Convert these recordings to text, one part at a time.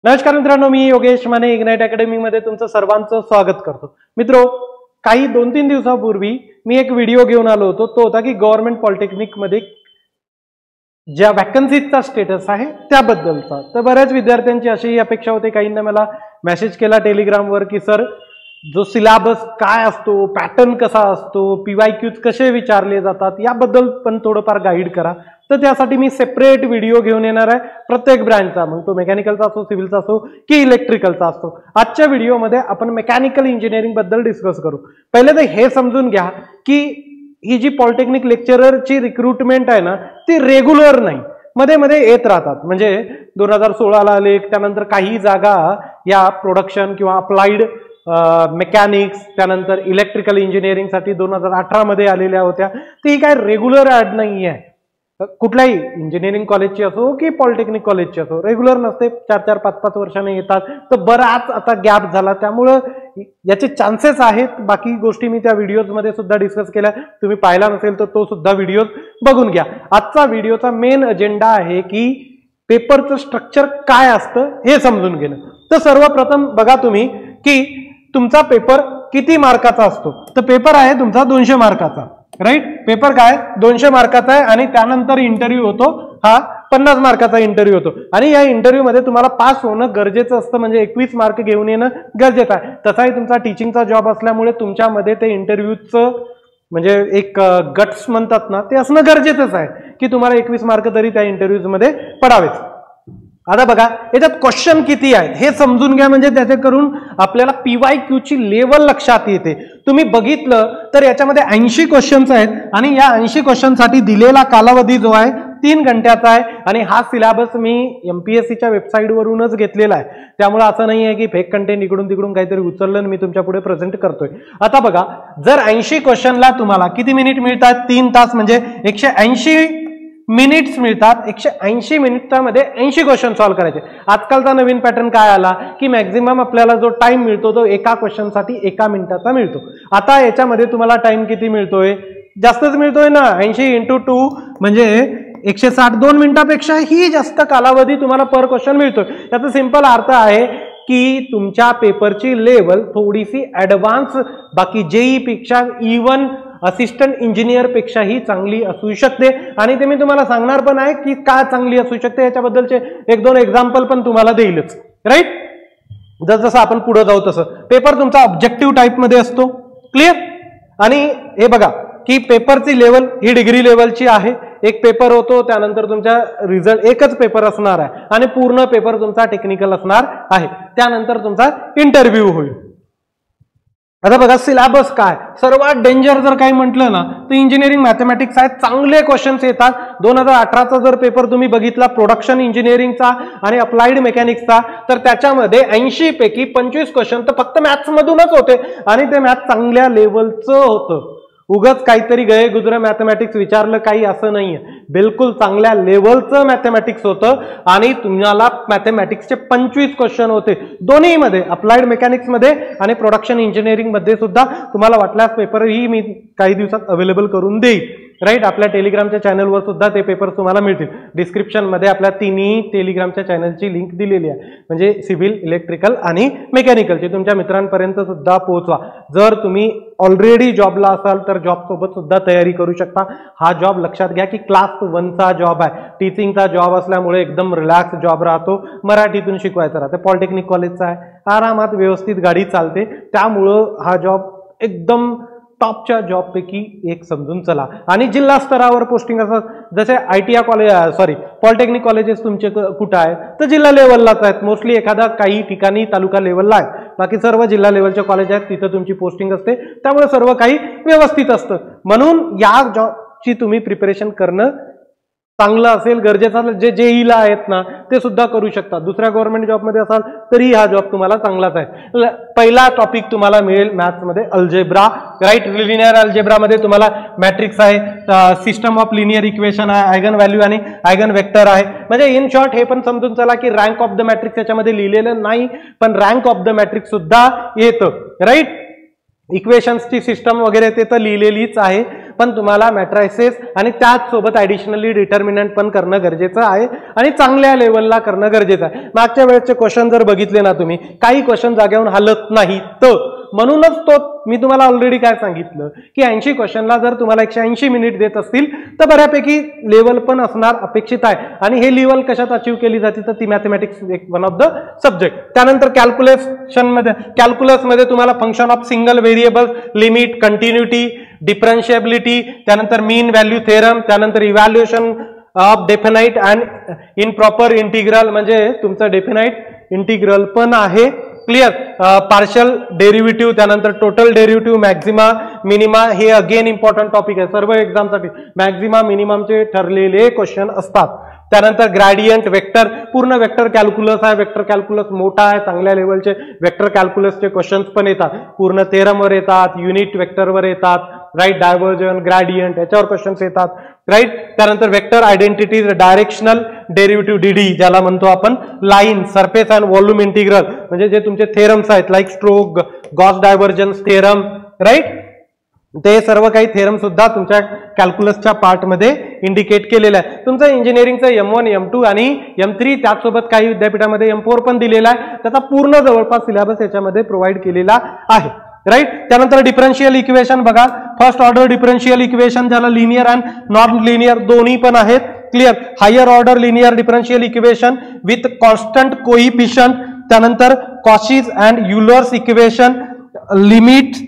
नमस्कार मित्रांनो, मी Yogesh Mane ignite academy मध्ये तुमचं सर्वांचं स्वागत करतो. मित्रो, काही 2-3 दिवसापूर्वी मी एक व्हिडिओ घेऊन आलो होतो. तो होता की गव्हर्नमेंट पॉलिटेक्निक मध्ये ज्या वॅकन्सीचा स्टेटस आहे त्याबद्दलचा. तर बऱ्याच विद्यार्थ्यांची अशी अपेक्षा होती, काहींना मला मेसेज केला टेलिग्रामवर की सर, जो सिलेबस काय असतो, पॅटर्न कसा असतो, PYQs कसे विचारले जातात, याबद्दल पण थोडंफार गाईड करा. तर त्यासाठी मी सेपरेट व्हिडिओ घेऊन येणार आहे प्रत्येक ब्रँचचा, मग तो मेकॅनिकलचा असो, सिव्हिलचा असो की इलेक्ट्रिकलचा असो. आजच्या व्हिडिओमध्ये आपण मेकॅनिकल इंजिनिअरिंग बद्दल डिस्कस करू. पहिले तर हे समजून घ्या की ही जी पॉलिटेक्निक लेक्चररची रिक्रुटमेंट आहे ना, ती रेग्युलर नाही, मध्ये मध्ये येत राहतात. म्हणजे 2016ला आले, त्यानंतर काही जागा या प्रोडक्शन किंवा अप्लाइड मेकॅनिक्स, त्यानंतर इलेक्ट्रिकल इंजिनिअरिंग साठी 2018 मध्ये आलेल्या होत्या. ती काय रेग्युलर ऍड नाही आहे. कुठल्याही इंजिनिअरिंग कॉलेजची असो की पॉलिटेक्निक कॉलेजची असो, रेग्युलर नसते. 4-4, 5-5 वर्षाने येतात. तर बराच आता गॅप झाला, त्यामुळं याचे चान्सेस आहेत. बाकी गोष्टी मी त्या व्हिडिओज मध्ये सुद्धा डिस्कस केल्या. तुम्ही पाहिला नसेल तर तो सुद्धा व्हिडिओ बघून घ्या. आजचा व्हिडिओचा मेन अजेंडा आहे की पेपरचं स्ट्रक्चर काय असतं हे समजून घेणं. तर सर्वप्रथम बघा तुम्ही की तुमचा पेपर किती मार्काचा असतो. तर पेपर आहे तुमचा 200 मार्काचा, राईट. पेपर काय 200 मार्काचा आहे आणि त्यानंतर इंटरव्ह्यू होतो, हा 50 मार्काचा इंटरव्ह्यू होतो. आणि या इंटरव्ह्यू मध्ये तुम्हाला पास होणं गरजेचं असतं, म्हणजे 21 मार्क घेऊन येणं गरजेचं आहे. तसाही तुमचा टीचिंगचा जॉब असल्यामुळे तुमच्यामध्ये ते इंटरव्ह्यूचं म्हणजे एक गट्स म्हणतात ना, ते असणं गरजेचंच आहे की तुम्हाला 21 मार्क तरी त्या इंटरव्ह्यूज मध्ये पडावेच. आता बघा याच्यात क्वेश्चन किती आहेत हे समजून घ्या, म्हणजे त्याचे करून आपल्याला PYQ ची लेवल लक्षात येते. तुम्ही बघितलं तर याच्यामध्ये 80 क्वेश्चन्स आहेत आणि या 80 क्वेश्चनसाठी दिलेला कालावधी जो आहे 3 घंट्याचा आहे. आणि हा सिलेबस मी MPSCच्या वेबसाईटवरूनच घेतलेला आहे, त्यामुळे असं नाही आहे की फेक कंटेंट इकडून तिकडून काहीतरी उचललं आणि मी तुमच्या पुढे प्रेझेंट करतोय. आता बघा, जर 80 क्वेश्चनला तुम्हाला किती मिनिट मिळतात, 3 तास, म्हणजे 180 मिनिट्स मिळतात. 180 मिनिटामध्ये 80 क्वेश्चन सॉल्व्ह करायचे. आजकालचा नवीन पॅटर्न काय आला की मॅक्झिमम आपल्याला जो टाइम मिळतो तो एका क्वेश्चनसाठी 1 मिनिटाचा मिळतो. आता याच्यामध्ये तुम्हाला टाइम किती मिळतोय, जास्तच मिळतोय ना. 80 × 2 म्हणजे 160, 2 मिनिटापेक्षा ही जास्त कालावधी तुम्हाला पर क्वेश्चन मिळतोय. याचा सिंपल अर्थ आहे की तुमच्या पेपरची लेवल थोडीशी ऍडव्हान्स, बाकी JEE पेक्षा, इव्हन असिस्टंट इंजिनियर पेक्षाही चांगली असू शकते. आणि ते मी तुम्हाला सांगणार पण आहे की का चांगली असू शकते, याच्याबद्दलचे 1-2 एक्झाम्पल पण तुम्हाला देईलच, राईट. जसं आपण पुढे जाऊ तसं पेपर तुमचा ऑब्जेक्टिव्ह टाईप मध्ये असतो, क्लिअर. आणि हे बघा की पेपरची लेवल ही डिग्री लेवलची आहे. एक पेपर होतो, त्यानंतर तुमचा रिझल्ट, एकच पेपर असणार आहे आणि पूर्ण पेपर तुमचा टेक्निकल असणार आहे. त्यानंतर तुमचा इंटरव्ह्यू होईल. आता बघा सिलेबस काय, सर्वात डेंजर जर काही म्हटलं ना तर इंजिनिअरिंग मॅथमॅटिक्स आहे. चांगले क्वेश्चन्स येतात. 2018चा जर पेपर तुम्ही बघितला प्रोडक्शन इंजिनिअरिंगचा आणि अप्लाइड मेकॅनिक्सचा, तर त्याच्यामध्ये 80 पैकी 25 क्वेश्चन तर फक्त मॅथ्स मधूनच होते आणि ते मॅथ्स चांगल्या लेवलचं होतं. उगाच काहीतरी गये गुजरे मॅथमॅटिक्स विचारलं काही असं नाहीये, बिलकुल चांगल्या लेवलचं मॅथमॅटिक्स होतं. आणि तुम्हाला मॅथमॅटिक्सचे 25 क्वेश्चन होते दोन्ही मध्ये, अप्लाइड मेकॅनिक्स मध्ये आणि प्रोडक्शन इंजिनिअरिंग मध्ये सुद्धा. तुम्हाला वाटल्यास पेपरही मी काही दिवसात अवेलेबल करून देईल, राईट. आपल्या टेलिग्रामच्या चॅनलवर सुद्धा ते पेपर तुम्हाला मिळतील. डिस्क्रिप्शन मध्ये आपल्या तिन्ही टेलिग्रामच्या चॅनलची लिंक दिलेली आहे, म्हणजे सिव्हिल, इलेक्ट्रिकल आणि मेकॅनिकलची. तुमच्या मित्रांपर्यंत सुद्धा पोहोचवा. जर तुम्ही ऑलरेडी जॉबला असाल तर जॉब सोबत सुद्धा तयारी करू शकता. हा जॉब लक्षात घ्या की क्लास 1चा जॉब आहे, टीचिंगचा जॉब असल्यामुळे एकदम रिलॅक्स जॉब राहतो. मराठीतून शिकवायचं राहतं. पॉलिटेक्निक कॉलेजचा आहे, आरामात व्यवस्थित गाडी चालते, त्यामुळं हा जॉब एकदम टॉपच्या जॉब पैकी एक समजून चला. आणि जिल्हा स्तरावर पोस्टिंग असतात, जसे ITI कॉलेज, पॉलिटेक्निक कॉलेजेस तुमचे कुठं आहेत तर जिल्हा लेवललाच आहेत मोस्टली. एखादा काही ठिकाणी तालुका लेवलला आहे, बाकी सर्व जिल्हा लेवलचे कॉलेज आहेत, तिथं तुमची पोस्टिंग असते. त्यामुळे सर्व काही व्यवस्थित असतं. म्हणून या जॉबची तुम्ही प्रिपरेशन करणं चांगलं असेल, गरजेचं असेल. जे JEEला आहेत ना ते सुद्धा करू शकता. दुसऱ्या गव्हर्नमेंट जॉबमध्ये असाल तरी हा जॉब तुम्हाला चांगलाच आहे. पहिला टॉपिक तुम्हाला मिळेल मॅथ्समध्ये अल्जेब्रा, राईट. लिनियर अल्जेब्रामध्ये तुम्हाला मॅट्रिक्स आहे, सिस्टम ऑफ लिनियर इक्वेशन आहे, आयगन व्हॅल्यू आणि आयगन वेक्टर आहे. म्हणजे इन शॉर्ट हे पण समजून चला की रँक ऑफ द मॅट्रिक्स याच्यामध्ये लिहिलेलं नाही, पण रँक ऑफ द मॅट्रिक्स सुद्धा येतं, राईट. इक्वेशन्सची सिस्टम वगैरे ते तर लिहिलेलीच आहे, पण तुम्हाला मॅट्रायसेस आणि त्याचसोबत ॲडिशनली डिटर्मिनंट पण करणं गरजेचं आहे आणि चांगल्या लेवलला करणं गरजेचं आहे. मागच्या वेळेचे क्वेश्चन जर बघितले ना तुम्ही, काही क्वेश्चन जागेवरून हलत नाही, तर म्हणूनच तो मी तुम्हाला ऑलरेडी काय सांगितलं की 80 क्वेश्चनला जर तुम्हाला 180 मिनिट देत असतील तर बऱ्यापैकी लेवल पण असणार अपेक्षित आहे. आणि हे लेवल कशात अचीव्ह केली जाते तर ती मॅथमॅटिक्स एक वन ऑफ द सब्जेक्ट. त्यानंतर कॅल्क्युलसमध्ये तुम्हाला function of single variable, limit, continuity, differentiability, त्यानंतर मीन व्हॅल्यू थेरम, त्यानंतर evaluation of definite and improper integral, म्हणजे तुमचं डेफिनाइट इंटिग्रल पण आहे. क्लिअर. पार्शियल डेरिव्हेटिव्ह, त्यानंतर टोटल डेरिव्हेटिव्ह, मॅक्झिमा, मिनिमा, हे अगेन इम्पॉर्टंट टॉपिक आहे सर्व एक्झामसाठी. मॅक्झिमा मिनिममचे ठरलेले क्वेश्चन असतात. त्यानंतर ग्रॅडियंट, वेक्टर, पूर्ण वेक्टर कॅल्क्युलस आहे. वेक्टर कॅल्क्युलस मोठा आहे, चांगल्या लेवलचे वेक्टर कॅल्क्युलसचे क्वेश्चन्स पण येतात. पूर्ण थेरमवर येतात, युनिट वेक्टरवर येतात, राईट. डायव्हर्जन, ग्रॅडियंट याच्यावर क्वेश्चन्स येतात, राईट. त्यानंतर vector identities, directional derivative D D ज्याला म्हणतो आपण, line, surface and volume integral, म्हणजे जे तुमचे थेरम्स आहेत like Stokes, Gauss divergence theorem, right. ते सर्व काही थेरम सुद्धा तुमच्या कॅल्क्युलसच्या पार्टमध्ये इंडिकेट केलेलं आहे. तुमचं इंजिनिअरिंगचं M1, M2 आणि M3, त्याचसोबत काही विद्यापीठामध्ये M4 पण दिलेला आहे. त्याचा पूर्ण जवळपास सिलेबस याच्यामध्ये प्रोव्हाइड केलेला आहे, राईट. त्यानंतर डिफरन्शियल इक्वेशन बघा, फर्स्ट ऑर्डर डिफरन्शियल इक्वेशन ज्याला लिनियर अँड नॉन लिनियर दोन्ही पण आहेत. Clear. Higher order linear differential equation with constant coefficient, त्यानंतर Cauchy's and Euler's equation, limit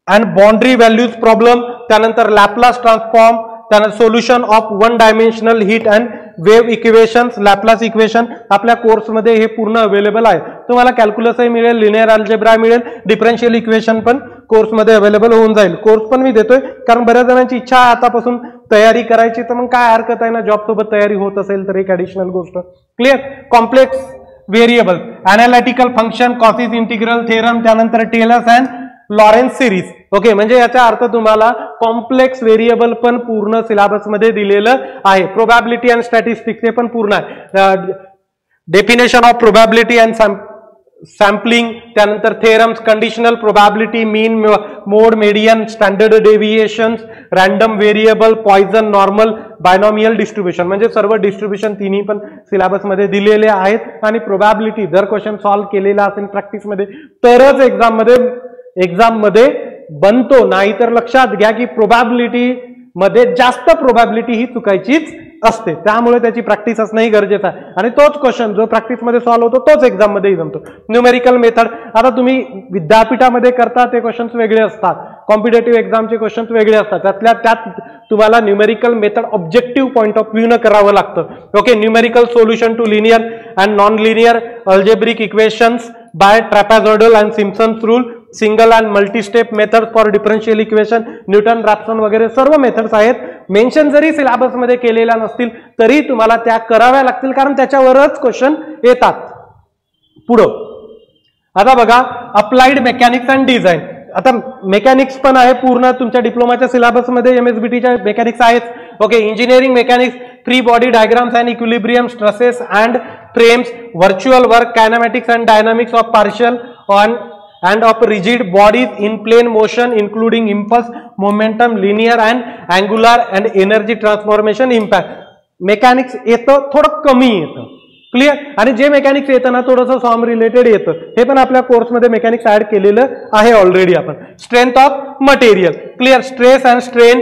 and boundary values problem, त्यानंतर लॅपलास ट्रान्सफॉर्म, त्यानंतर solution of one dimensional heat and wave equations, Laplace equation आपल्या कोर्समध्ये हे पूर्ण अवेलेबल आहे. तुम्हाला कॅल्क्युलसही मिळेल, लिनियर अल्जेब्रा मिळेल, डिफरन्शियल इक्वेशन पण कोर्समध्ये अवेलेबल होऊन जाईल. कोर्स पण मी देतोय कारण बऱ्याच जणांची इच्छा आहे आतापासून तयारी करायची, तर मग काय हरकत आहे ना, जॉब सोबत तयारी होत असेल तर एक ऍडिशनल गोष्ट. Clear. Complex variable, analytical function, Cauchy's integral theorem, त्यानंतर Taylor's and Laurent's series. Okay, म्हणजे याचा अर्थ तुम्हाला कॉम्प्लेक्स व्हेरिएबल पण पूर्ण सिलेबसमध्ये दिलेलं आहे. प्रोबॅबिलिटी अँड स्टॅटिस्टिक्स हे पण पूर्ण आहे. Definition of probability and sampling, त्यानंतर theorems, conditional probability, mean, mode, median, standard deviations, random variable, Poisson, normal, binomial distribution, म्हणजे सर्व डिस्ट्रीब्युशन तिन्ही पण सिलेबसमध्ये दिलेले आहेत. आणि प्रोबॅबिलिटी जर क्वेश्चन सॉल्व्ह केलेला असेल प्रॅक्टिसमध्ये तरच एक्झाम मध्ये बनतो, नाही तर लक्षात घ्या की प्रोबॅबिलिटी मध्ये जास्त प्रोबॅबिलिटी ही चुकायचीच असते, त्यामुळे त्याची प्रॅक्टिस असणंही गरजेचं आहे. आणि तोच क्वेश्चन जो प्रॅक्टिसमध्ये सॉल्व्ह होतो तोच एक्झाम मध्ये जमतो. न्यूमेरिकल मेथड, आता तुम्ही विद्यापीठामध्ये करता ते क्वेश्चन्स वेगळे असतात, कॉम्पिटेटिव्ह एक्झामचे क्वेश्चन्स वेगळे असतात, त्यातल्या त्यात तुम्हाला numerical method objective point of view न करावं लागतं. Okay. Numerical solution to linear and non linear algebraic equations by trapezoidal and Simpson's rule, single and multi step method for differential equation, Newton Raphson वगैरे सर्व methods आहेत. Mention जरी सिलेबसमध्ये केलेल्या नसतील तरी तुम्हाला त्या कराव्या लागतील कारण त्याच्यावरच क्वेश्चन येतात. पुढं आता बघा, अप्लाइड मेकॅनिक्स अँड डिझाईन. आता मेकॅनिक्स पण आहे पूर्ण तुमच्या डिप्लोमाच्या सिलेबसमध्ये, MSBTच्या मेकॅनिक्स आहेत. Okay. Engineering mechanics, free body diagrams and equilibrium, stresses and frames, virtual work, kinematics and dynamics of partial and of rigid bodies in plane motion including impulse, momentum, linear and angular and energy transformation impact. Mechanics येतं, थोडं कमी येतं. Clear. आणि जे mechanics येतं ना थोडंसं form related येतं, हे पण आपल्या कोर्समध्ये मेकॅनिक्स ऍड केलेलं आहे ऑलरेडी आपण. Strength of material, clear. Stress and strain,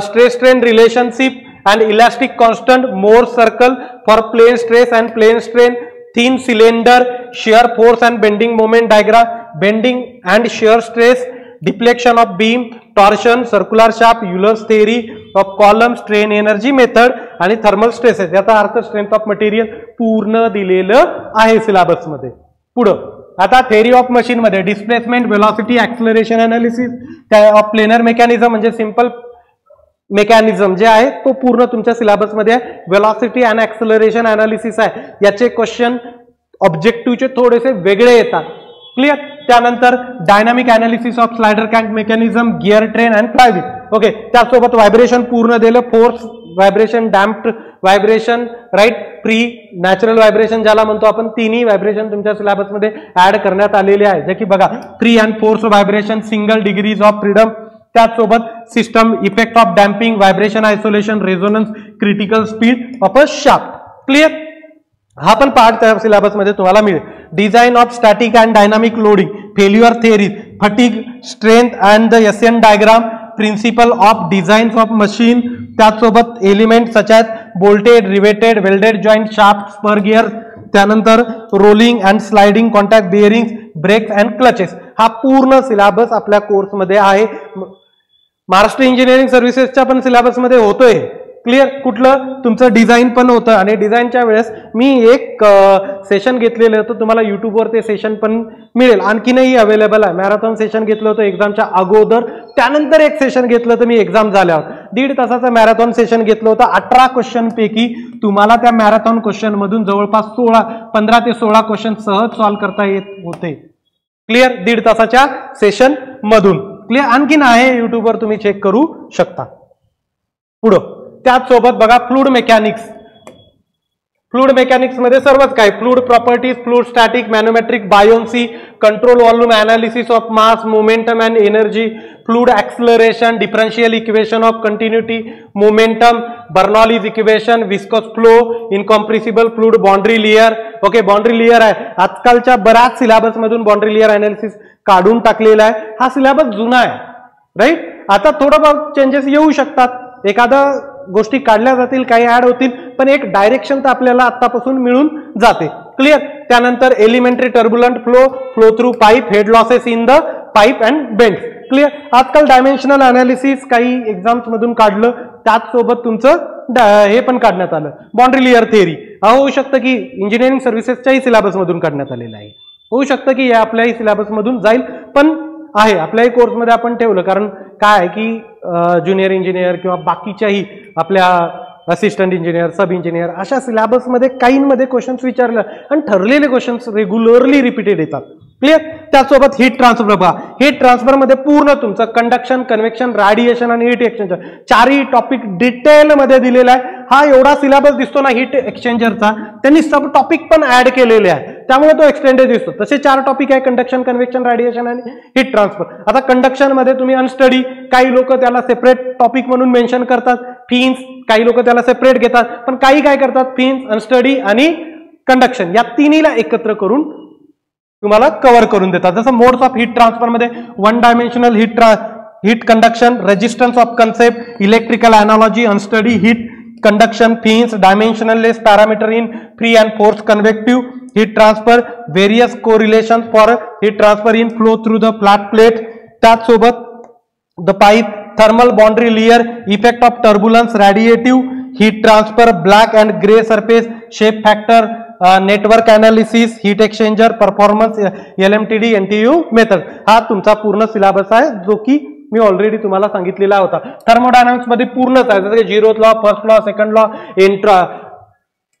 stress strain relationship and elastic constant, Mohr circle for plane stress and plane strain, thin cylinder, shear force and bending moment diagram, bending and shear stress, deflection of beam, torsion, circular shaft, Euler's theory of column, strain energy method आणि thermal stresses. याचा अर्थ strength of material पूर्ण दिलेलं आहे syllabus मध्ये. पुढं आता theory of machine मध्ये displacement, velocity, acceleration analysis of planar mechanism, म्हणजे सिंपल मेकॅनिझम जे आहे तो पूर्ण तुमच्या सिलेबसमध्ये आहे. व्हेलॉसिटी अँड ऍक्सलरेशन अनालिसिस आहे, याचे क्वेश्चन ऑब्जेक्टिव्हचे थोडेसे वेगळे येतात. क्लिअर. त्यानंतर dynamic analysis of slider crank mechanism, gear train and flywheel. Okay. त्यासोबत व्हायब्रेशन पूर्ण दिलं, force, vibration, damped vibration, right, free, natural vibration ज्याला म्हणतो आपण, तिन्ही व्हायब्रेशन तुमच्या सिलेबसमध्ये ऍड करण्यात आलेले आहे, जे की बघा free and force vibration, single degrees of freedom, त्याचसोबत system, effect of damping, vibration isolation, resonance, critical speed of a shaft. Clear? हा पण पार्ट त्या सिलेबसमध्ये तुम्हाला मिळेल. Design of static and dynamic loading, failure theories, fatigue, strength and the S N diagram, principle of designs of machine, त्याचसोबत element such as bolted, riveted, welded joint, shaft, spur gear, त्यानंतर rolling and sliding, contact bearings, breaks and clutches. हा पूर्ण syllabus आपल्या कोर्समध्ये आहे. Maharashtra engineering सर्व्हिसेसच्या पण सिलेबसमध्ये होतोय. क्लिअर? कुठलं? तुमचं डिझाईन पण होतं, आणि डिझाईनच्या वेळेस मी एक सेशन घेतलेलं होतं, तुम्हाला युट्यूबवर ते सेशन पण मिळेल, आणखीनही अवेलेबल आहे. मॅरेथॉन सेशन घेतलं होतं एक्झामच्या अगोदर, त्यानंतर एक सेशन घेतलं होतं मी एक्झाम झाल्यावर, 1.5 तासाचं मॅरेथॉन सेशन घेतलं होतं. 18 क्वेश्चन पैकी तुम्हाला त्या मॅरेथॉन क्वेश्चन मधून जवळपास 15 ते 16 क्वेश्चन सहज सॉल्व्ह करता येत होते. क्लिअर? 1.5 तासाच्या सेशन मधून. क्लिअर? आणखीन आहे युट्यूबवर, तुम्ही चेक करू शकता. पुढं त्याचसोबत बघा फ्लूइड मेकॅनिक्स. फ्लूइड मेकॅनिक्स मध्ये सर्वच काय, fluid properties, fluid static, manometric, buoyancy, control volume analysis of mass, momentum and energy, fluid acceleration, differential equation of continuity, momentum, Bernoulli's equation, viscous flow, incompressible fluid, boundary layer. Okay, boundary layer आहे. आजकालच्या बऱ्याच syllabus मधून boundary layer analysis काढून टाकलेला आहे. हा syllabus जुना आहे, राईट. आता थोडं बहुत चेंजेस येऊ शकतात, एखादा गोष्टी काढल्या जातील, काही ऍड होतील, पण एक डायरेक्शन तर आपल्याला आतापासून मिळून जाते. क्लिअर? त्यानंतर elementary turbulent flow, flow through pipe, head losses in the pipe and bend. Clear? आजकाल डायमेन्शनल अनालिसिस काही एक्झाम्स मधून काढलं, त्याचसोबत तुमचं हे पण काढण्यात आलं, बाउंड्री लेयर थिअरी. होऊ शकतं की इंजिनिअरिंग सर्व्हिसेसच्याही सिलेबस मधून काढण्यात आलेलं आहे, होऊ शकतं की आपल्याही सिलेबस मधून जाईल, पण आहे आपल्याही कोर्समध्ये आपण ठेवलं. कारण काय आहे की ज्युनियर इंजिनियर किंवा बाकीच्याही आपल्या असिस्टंट इंजिनियर, सब इंजिनियर अशा सिलेबसमध्ये काहींमध्ये क्वेश्चन्स विचारलं, आणि ठरलेले क्वेश्चन्स रेग्युलरली रिपीटेड येतात. क्लिअर? त्याचसोबत हीट ट्रान्सफर बघा. हीट ट्रान्सफर मध्ये पूर्ण तुमचं कंडक्शन, कन्व्हेक्शन, रेडिएशन आणि हीट एक्सचेंजर चारही टॉपिक डिटेलमध्ये दिलेला आहे. हा एवढा सिलेबस दिसतो ना हीट एक्सचेंजरचा, त्यांनी सब टॉपिक पण ऍड केलेले आहे, त्यामुळे तो एक्सटेंडेड दिसतो. तसे 4 टॉपिक आहे, कंडक्शन, कन्व्हेक्शन, रेडिएशन आणि हीट ट्रान्सफर. आता कंडक्शन मध्ये तुम्ही अनस्टडी, काही लोक त्याला सेपरेट टॉपिक म्हणून मेन्शन करतात, फिन्स, काही लोक त्याला सेपरेट घेतात, पण काही काय करतात, फिन्स, अनस्टडी आणि कंडक्शन या तिन्हीला एकत्र करून तुम्हाला कव्हर करून देतात. जसं मोड्स ऑफ हीट ट्रान्सफर मध्ये 1 dimensional heat conduction, resistance of concept, electrical analogy, unsteady, heat conduction, fins, dimensionless parameter in free and force convective heat transfer, various correlation for heat transfer in flow through the flat plate, त्याचसोबत the pipe, thermal boundary layer, effect of turbulence, radiative heat transfer, black and grey surface, shape factor, network analysis, heat exchanger, performance, LMTD, NTU method. हा तुमचा पूर्ण syllabus आहे, जो की मी already तुम्हाला सांगितलेला होता. थर्मोडायनामिक्स मध्ये पूर्णच आहे, जसं की zeroth law, first law, second law,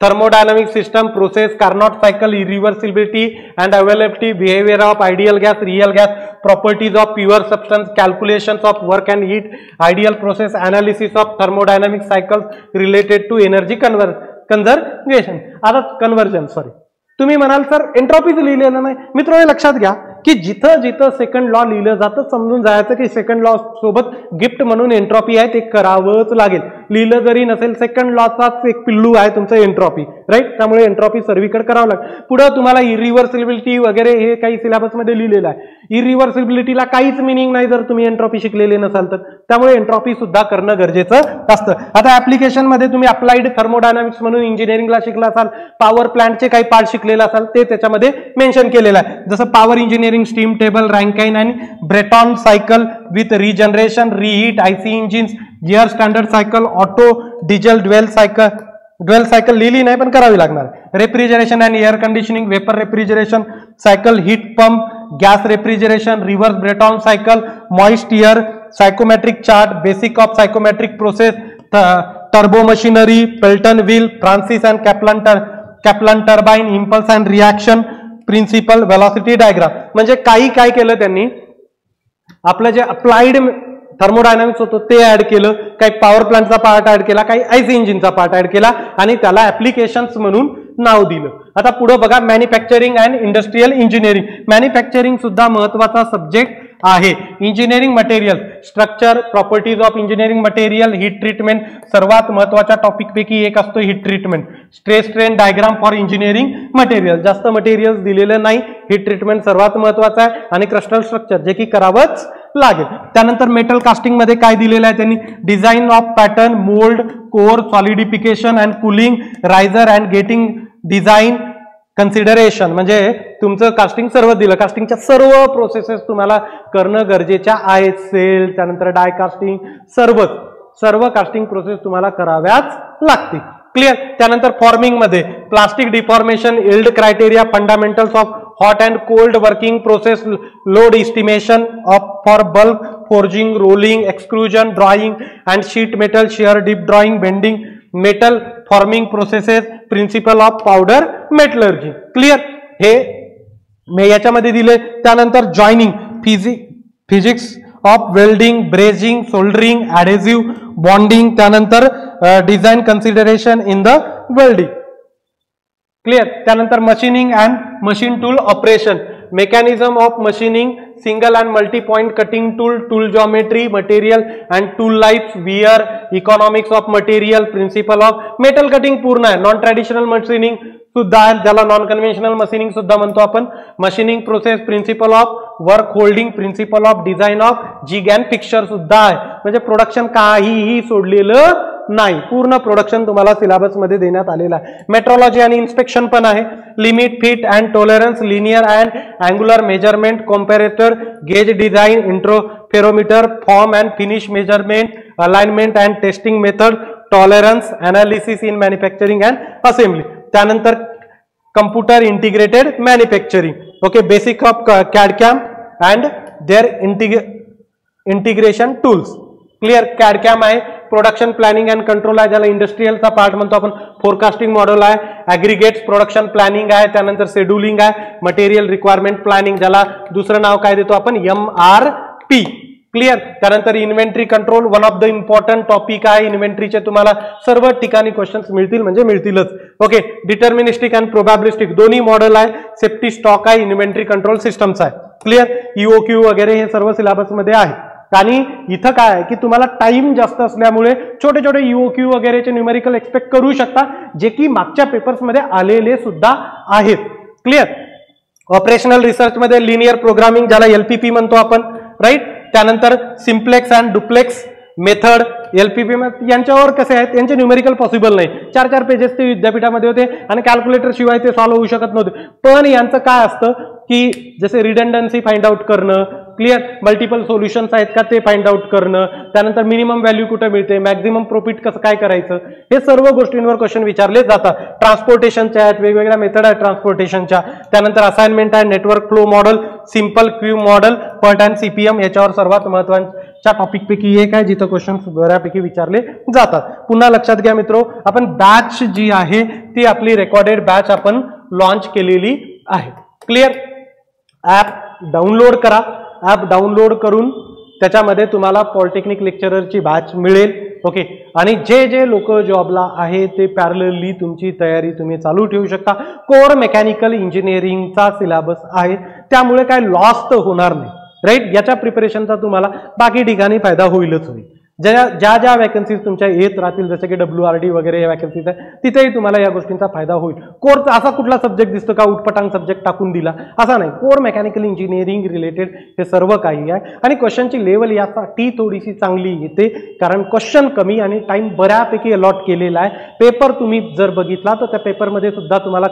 thermodynamic system, process, Carnot cycle, irreversibility and availability, behavior of ideal gas, real gas, properties of pure substance, calculations of work and heat, ideal process, analysis of thermodynamic cycles related to energy conservation. आता conversion, sorry, तुम्ही म्हणाल sir एंट्रॉपीच लिहिलेलं नाही. मित्रांनो लक्षात घ्या की जिथं जिथं सेकंड लॉ लिहिलं जातं समजून जायचं की सेकंड लॉ सोबत गिफ्ट म्हणून एंट्रॉपी आहे, ते करावंच लागेल. लिहिलं जरी नसेल, सेकंड लॉचाच एक पिल्लू आहे तुमचं एंट्रॉपी, राईट. त्यामुळे एंट्रॉपी सर्वीकडे करावं लागेल. पुढे तुम्हाला इरिव्हर्सिबिलिटी वगैरे हे काही सिलेबसमध्ये लिहिलेलं आहे. इरिव्हर्सिबिलिटीला काहीच मिनिंग नाही जर तुम्ही एंट्रॉपी शिकलेले नसाल तर, त्यामुळे एंट्रॉपी सुद्धा करणं गरजेचं असतं. आता ऍप्लिकेशन मध्ये तुम्ही अप्लाइड थर्मोडायनामिक्स म्हणून इंजिनिअरिंगला शिकला असाल, पॉवर प्लांटचे काही पार्ट शिकलेला असाल, ते त्याच्यामध्ये मेन्शन केलेलं आहे. जसं power engineering, steam table, Rankine आणि Brayton cycle with regeneration, reheat, I C engines, air standard cycle, Otto, diesel, dual cycle लिहिली नाही पण करावी लागणार. Refrigeration and air conditioning, vapour refrigeration cycle, heat pump, gas refrigeration, reverse Brayton cycle, moist air, psychrometric chart, basic of psychrometric process, turbo machinery, Pelton wheel, Francis and Kaplan turbine, impulse and reaction principle, velocity diagram. म्हणजे काही काय केलं त्यांनी, आपलं जे applied thermodynamics होतं ते add केलं, काही पॉवर प्लांटचा पार्ट ऍड केला, काही आयसी इंजिनचा पार्ट ऍड केला आणि त्याला ऍप्लिकेशन्स म्हणून नाव दिलं. आता पुढे बघा manufacturing and industrial engineering. Manufacturing सुद्धा महत्वाचा सब्जेक्ट आहे. Engineering material, structure, properties of engineering material, heat treatment, सर्वात महत्वाच्या टॉपिक पैकी एक असतो heat treatment. Stress strain diagram for engineering material, जास्त मटेरियल दिलेलं नाही, हीट ट्रीटमेंट सर्वात महत्वाचा आहे आणि क्रिस्टल स्ट्रक्चर जे की करावंच लागेल. त्यानंतर मेटल कास्टिंग मध्ये काय दिलेलं आहे त्यांनी, design of pattern, mould, core, solidification and cooling, riser and getting design consideration, म्हणजे तुमचं कास्टिंग सर्व दिलं. कास्टिंगच्या सर्व प्रोसेसेस तुम्हाला करणं गरजेच्या आहेत. सेल, त्यानंतर डाय कास्टिंग, सर्व कास्टिंग प्रोसेस तुम्हाला कराव्याच लागतील. क्लिअर. त्यानंतर फॉर्मिंग मध्ये plastic deformation, yield criteria, fundamentals of hot and cold working process, load estimation of for bulk forging, rolling, exclusion, drawing and sheet metal, shear, deep drawing, bending, metal forming processes, principle of powder metallurgy. Clear. हे याच्यामध्ये दिले. त्यानंतर joining, physics of welding, brazing, soldering, adhesive, bonding, त्यानंतर design consideration in the welding. Clear. त्यानंतर machining and machine tool operation, mechanism of machining, single and multi point cutting tool, tool geometry, material and tool life, wear, economics of material, principle of metal cutting पूर्ण आहे. Non traditional machining सुद्धा आहे, ज्याला non conventional machining सुद्धा म्हणतो आपण. Machining process, principle of work holding, principle of design of jig and fixture सुद्धा आहे. म्हणजे प्रोडक्शन काहीही सोडलेलं नाही, पूर्ण प्रोडक्शन तुम्हाला सिलेबस मध्ये देण्यात आलेला आहे. मेट्रोलॉजी आणि इन्स्पेक्शन पण आहे. Limit, fit and tolerance, linear and angular measurement, comparator, gauge design, interferometer, form and finish measurement, alignment and testing method, tolerance analysis in manufacturing and assembly. त्यानंतर computer integrated manufacturing. Okay. Basic of CAD CAM and their integration tools. Clear. CAD CAM आहे, production planning and control आहे, ज्याला इंडस्ट्रियलचा part म्हणतो आपण. Forecasting model आहे, ॲग्रिगेट्स production planning आहे, त्यानंतर scheduling आहे, मटेरियल रिक्वायरमेंट प्लॅनिंग, ज्याला दुसरं नाव काय देतो आपण, MRP. क्लिअर. त्यानंतर inventory control, one of the important topic आहे. इन्व्हेंटरीचे तुम्हाला सर्व ठिकाणी क्वेश्चन्स मिळतील, म्हणजे मिळतीलच. ओके. डिटर्मिनिस्टिक अँड प्रोबॅबिलिस्टिक दोन्ही मॉडेल आहे. सेफ्टी स्टॉक आहे, इन्व्हेंटरी कंट्रोल सिस्टम्स आहे. क्लिअर. EOQ वगैरे हे सर्व सिलेबस मध्ये आहे. आणि इथं काय आहे की तुम्हाला टाइम जास्त असल्यामुळे छोटे छोटे EOQ वगैरेचे न्यूमेरिकल एक्सपेक्ट करू शकता, जे की मागच्या पेपर्स मध्ये आलेले सुद्धा आहेत. क्लिअर. ऑपरेशनल रिसर्च मध्ये लिनियर प्रोग्रामिंग, ज्याला LPP म्हणतो आपण, राईट. त्यानंतर simplex and duplex method, LPP यांच्यावर कसे आहेत, यांचे न्यूमेरिकल पॉसिबल नाही. 4-4 पेजेस ते विद्यापीठामध्ये होते आणि कॅल्क्युलेटर शिवाय ते सॉल्व्ह होऊ शकत नव्हते. पण यांचं काय असतं की जसे रिडंडन्सी फाइंड आउट करणं, क्लिअर, मल्टिपल सोल्युशन्स आहेत का ते फाइंड आउट करणं, त्यानंतर मिनिमम व्हॅल्यू कुठे मिळते, मॅक्झिमम प्रॉफिट कसं काय करायचं, हे सर्व गोष्टींवर क्वेश्चन विचारले जातात. ट्रान्सपोर्टेशनच्या आहेत, वेगवेगळ्या मेथड आहेत ट्रान्सपोर्टेशनच्या. त्यानंतर असाइनमेंट आहे, network flow model, simple Q model, PERT and CPM, याच्यावर सर्वात महत्वाच्या टॉपिक पैकी एक आहे जिथं क्वेश्चन बऱ्यापैकी विचारले जातात. पुन्हा लक्षात घ्या मित्रो, आपण बॅच जी आहे ती आपली रेकॉर्डेड बॅच आपण लॉन्च केलेली आहे. क्लिअर. ऍप डाउनलोड करा. ऍप डाउनलोड करून त्याच्यामध्ये तुम्हाला पॉलिटेक्निक लेक्चररची बॅच मिळेल. ओके. आणि जे जे लोक जॉबला आहे ते पॅरलली तुमची तयारी तुम्ही चालू ठेवू शकता. कोर मेकॅनिकल इंजिनिअरिंगचा सिलेबस आहे, त्यामुळे काय लॉस तर होणार नाही, राईट. याच्या प्रिपरेशनचा तुम्हाला बाकी ठिकाणी फायदा होईलच होईल. ज्या ज्या वॅकन्सीज तुमच्या येत राहतील, जसं की WRD वगैरे या वॅकन्सीज आहे, तिथेही तुम्हाला या गोष्टींचा फायदा होईल. कोरचा असा कुठला सब्जेक्ट दिसतो का उटपटांग सब्जेक्ट टाकून दिला, असा नाही. कोर मेकॅनिकल इंजिनिअरिंग रिलेटेड हे सर्व काही आहे. आणि क्वेश्चनची लेवल यासाठी थोडीशी चांगली येते, कारण क्वेश्चन कमी आणि टाइम बऱ्यापैकी अलॉट केलेला आहे. पेपर तुम्ही जर बघितला तर त्या पेपरमध्ये सुद्धा तुम्हाला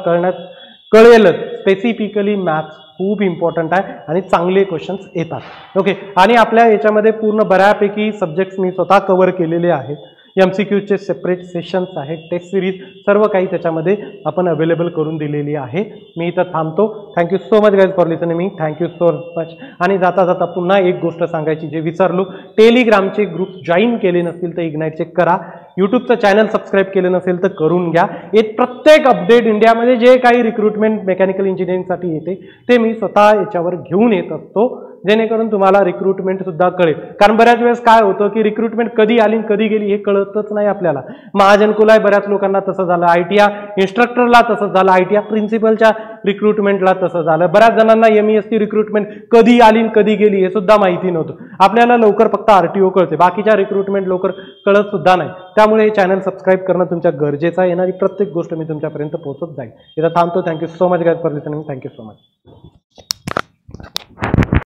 कळेलच. स्पेसिफिकली मॅथ्स खूप इम्पॉर्टंट आहे आणि चांगले क्वेश्चन्स येतात. ओके. आणि आपल्या याच्यामध्ये पूर्ण बऱ्यापैकी सब्जेक्ट्स मी स्वतः कव्हर केलेले आहेत. MCQचे सेपरेट सेशन्स आहेत, टेस्ट सिरीज सर्व काही त्याच्यामध्ये आपण अवेलेबल करून दिलेली आहे. मी इथं थांबतो. Thank you so much guys for listening. Thank you so much. आणि जाता जाता पुन्हा एक गोष्ट सांगायची जे विसरलो, टेलिग्रामचे ग्रुप जॉईन केले नसतील तर इग्नाइटचे करा. यूट्यूबचं चॅनल सबस्क्राईब केलं नसेल तर करून घ्या. प्रत्येक अपडेट इंडियामध्ये जे काही रिक्रुटमेंट मेकॅनिकल इंजिनिअरिंगसाठी येते ते मी स्वतः याच्यावर घेऊन येत असतो. जेणेकरून तुम्हाला रिक्रुटमेंट सुद्धा कळेल. कारण बऱ्याच वेळेस काय होतं की रिक्रुटमेंट कधी आली कधी गेली हे कळतच नाही आपल्याला. महाजनकुला बऱ्याच लोकांना तसं झालं, ITR इन्स्ट्रक्टरला तसं झालं, ITR प्रिन्सिपलच्या रिक्रुटमेंटला तसं झालं. बऱ्याच जणांना MEST रिक्रुटमेंट कधी आली कधी गेली हे सुद्धा माहिती नव्हतं. आपल्याला लवकर फक्त RTO कळते, बाकीच्या रिक्रुटमेंट लवकर कळत सुद्धा नाही. त्यामुळे हे चॅनल सबस्क्राईब करणं तुमच्या गरजेचं आहे. येणारी प्रत्येक गोष्ट मी तुमच्यापर्यंत पोहोचत जाईल. इथं थांबतो. Thank you so much guys for listening. Thank you so much.